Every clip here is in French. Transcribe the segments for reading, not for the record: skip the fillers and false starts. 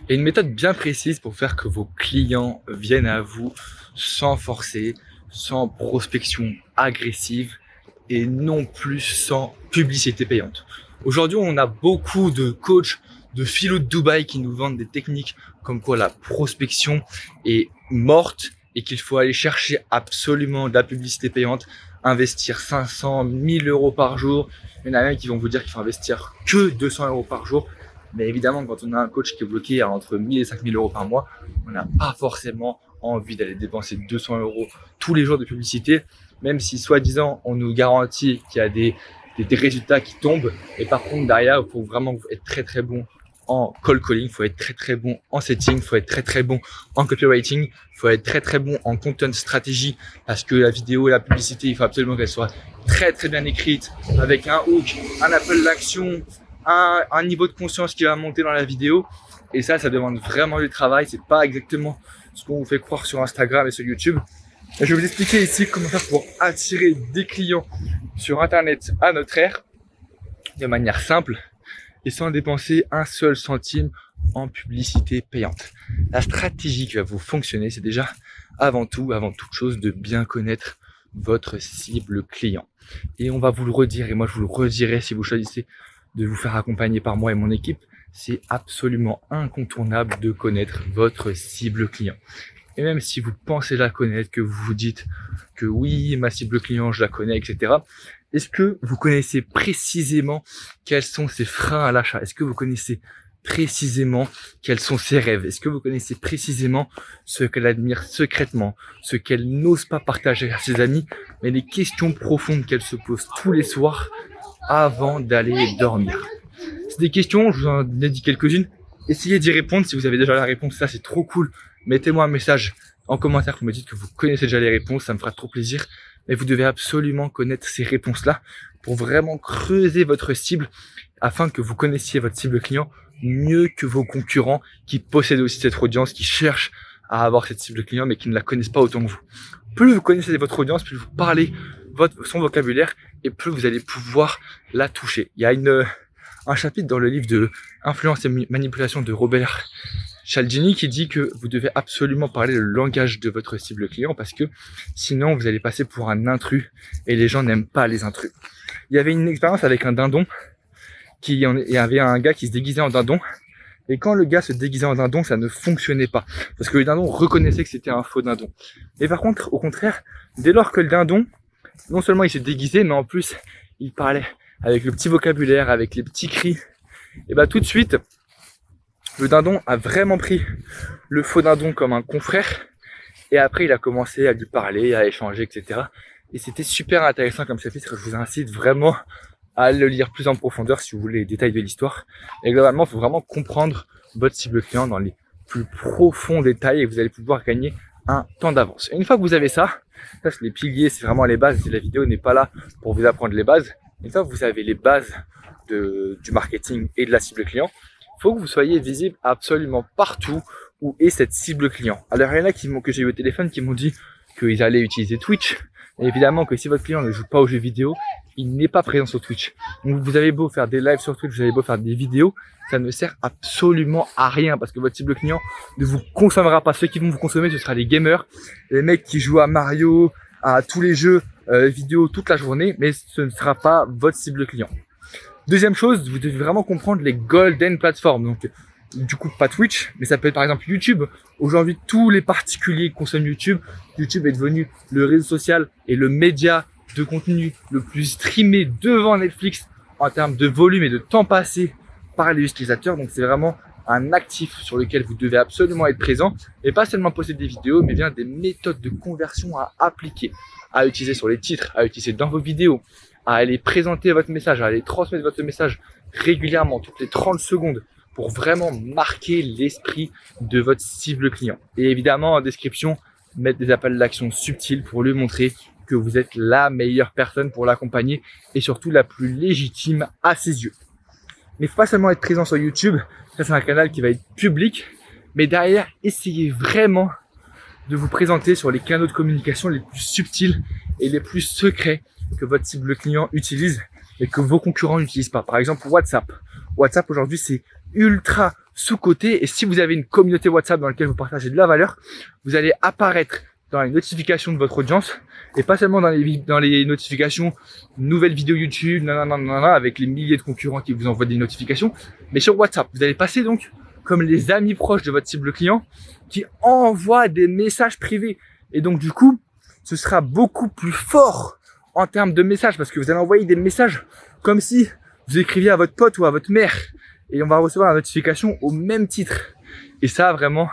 Il y a une méthode bien précise pour faire que vos clients viennent à vous sans forcer, sans prospection agressive et non plus sans publicité payante. Aujourd'hui, on a beaucoup de coachs, de philo de Dubaï qui nous vendent des techniques comme quoi la prospection est morte et qu'il faut aller chercher absolument de la publicité payante, investir 500, 1000 euros par jour. Il y en a même qui vont vous dire qu'il faut investir que 200 euros par jour. Mais évidemment, quand on a un coach qui est bloqué à entre 1000 et 5000 euros par mois, on n'a pas forcément envie d'aller dépenser 200 euros tous les jours de publicité, même si soi-disant on nous garantit qu'il y a des résultats qui tombent. Et par contre, derrière, il faut vraiment être très très bon en cold calling, il faut être très très bon en setting, il faut être très très bon en copywriting, il faut être très très bon en content stratégie, parce que la vidéo et la publicité, il faut absolument qu'elle soit très très bien écrite, avec un hook, un appel d'action, un niveau de conscience qui va monter dans la vidéo. Et ça demande vraiment du travail. C'est pas exactement ce qu'on vous fait croire sur Instagram et sur YouTube. Et je vais vous expliquer ici comment faire pour attirer des clients sur Internet à notre ère de manière simple et sans dépenser un seul centime en publicité payante. La stratégie qui va vous fonctionner, c'est déjà avant toute chose, de bien connaître votre cible client. Et on va vous le redire, et moi je vous le redirai si vous choisissez de vous faire accompagner par moi et mon équipe, c'est absolument incontournable de connaître votre cible client. Et même si vous pensez la connaître, que vous vous dites que oui, ma cible client, je la connais, etc. Est-ce que vous connaissez précisément quels sont ses freins à l'achat? Est-ce que vous connaissez précisément quels sont ses rêves? Est-ce que vous connaissez précisément ce qu'elle admire secrètement, ce qu'elle n'ose pas partager à ses amis, mais les questions profondes qu'elle se pose tous les soirs avant d'aller dormir? C'est des questions, je vous en ai dit quelques-unes. Essayez d'y répondre si vous avez déjà la réponse, ça c'est trop cool. Mettez-moi un message en commentaire pour me dire que vous connaissez déjà les réponses, ça me fera trop plaisir. Mais vous devez absolument connaître ces réponses-là pour vraiment creuser votre cible afin que vous connaissiez votre cible client mieux que vos concurrents qui possèdent aussi cette audience, qui cherchent à avoir cette cible client mais qui ne la connaissent pas autant que vous. Plus vous connaissez votre audience, plus vous parlez son vocabulaire et plus vous allez pouvoir la toucher. Il y a un chapitre dans le livre de Influence et manipulation de Robert Cialdini qui dit que vous devez absolument parler le langage de votre cible client parce que sinon vous allez passer pour un intrus et les gens n'aiment pas les intrus. Il y avait une expérience avec un dindon, il y avait un gars qui se déguisait en dindon et quand le gars se déguisait en dindon, ça ne fonctionnait pas parce que le dindon reconnaissait que c'était un faux dindon. Et par contre, au contraire, dès lors que le dindon, non seulement il s'est déguisé, mais en plus il parlait avec le petit vocabulaire, avec les petits cris, et bah tout de suite, le dindon a vraiment pris le faux dindon comme un confrère et après il a commencé à lui parler, à échanger, etc. Et c'était super intéressant comme chapitre, je vous incite vraiment à le lire plus en profondeur si vous voulez les détails de l'histoire. Et globalement, il faut vraiment comprendre votre cible client dans les plus profonds détails et vous allez pouvoir gagner un temps d'avance. Et une fois que vous avez ça c'est les piliers, c'est vraiment les bases, la vidéo n'est pas là pour vous apprendre les bases. Une fois que vous avez les bases du marketing et de la cible client, il faut que vous soyez visible absolument partout où est cette cible client. Alors il y en a que j'ai eu au téléphone qui m'ont dit qu'ils allaient utiliser Twitch. Et évidemment que si votre client ne joue pas aux jeux vidéo, il n'est pas présent sur Twitch. Donc vous avez beau faire des lives sur Twitch, vous avez beau faire des vidéos, ça ne sert absolument à rien parce que votre cible client ne vous consommera pas. Ceux qui vont vous consommer, ce sera les gamers, les mecs qui jouent à Mario, à tous les jeux vidéo toute la journée, mais ce ne sera pas votre cible client. Deuxième chose, vous devez vraiment comprendre les golden platforms. Donc, du coup, pas Twitch, mais ça peut être par exemple YouTube. Aujourd'hui, tous les particuliers consomment YouTube. YouTube est devenu le réseau social et le média de contenu le plus streamé devant Netflix en termes de volume et de temps passé par les utilisateurs. Donc, c'est vraiment un actif sur lequel vous devez absolument être présent et pas seulement poster des vidéos, mais bien des méthodes de conversion à appliquer, à utiliser sur les titres, à utiliser dans vos vidéos, à aller présenter votre message, à aller transmettre votre message régulièrement, toutes les 30 secondes, pour vraiment marquer l'esprit de votre cible client. Et évidemment, en description, mettre des appels d'action subtils pour lui montrer que vous êtes la meilleure personne pour l'accompagner et surtout la plus légitime à ses yeux. Mais il ne faut pas seulement être présent sur YouTube, ça c'est un canal qui va être public, mais derrière, essayez vraiment de vous présenter sur les canaux de communication les plus subtils et les plus secrets que votre cible client utilise et que vos concurrents n'utilisent pas. Par exemple, WhatsApp. WhatsApp aujourd'hui, c'est ultra sous-coté. Et si vous avez une communauté WhatsApp dans laquelle vous partagez de la valeur, vous allez apparaître dans les notifications de votre audience et pas seulement dans les notifications nouvelles vidéos YouTube, nanana, avec les milliers de concurrents qui vous envoient des notifications, mais sur WhatsApp. Vous allez passer donc comme les amis proches de votre cible client qui envoient des messages privés. Et donc du coup, ce sera beaucoup plus fort en termes de messages parce que vous allez envoyer des messages comme si vous écriviez à votre pote ou à votre mère et on va recevoir la notification au même titre. Et ça, vraiment,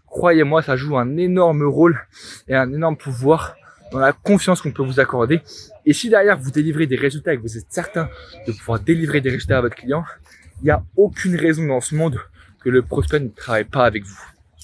croyez-moi, ça joue un énorme rôle et un énorme pouvoir dans la confiance qu'on peut vous accorder. Et si derrière vous délivrez des résultats et que vous êtes certain de pouvoir délivrer des résultats à votre client, il n'y a aucune raison dans ce monde que le prospect ne travaille pas avec vous.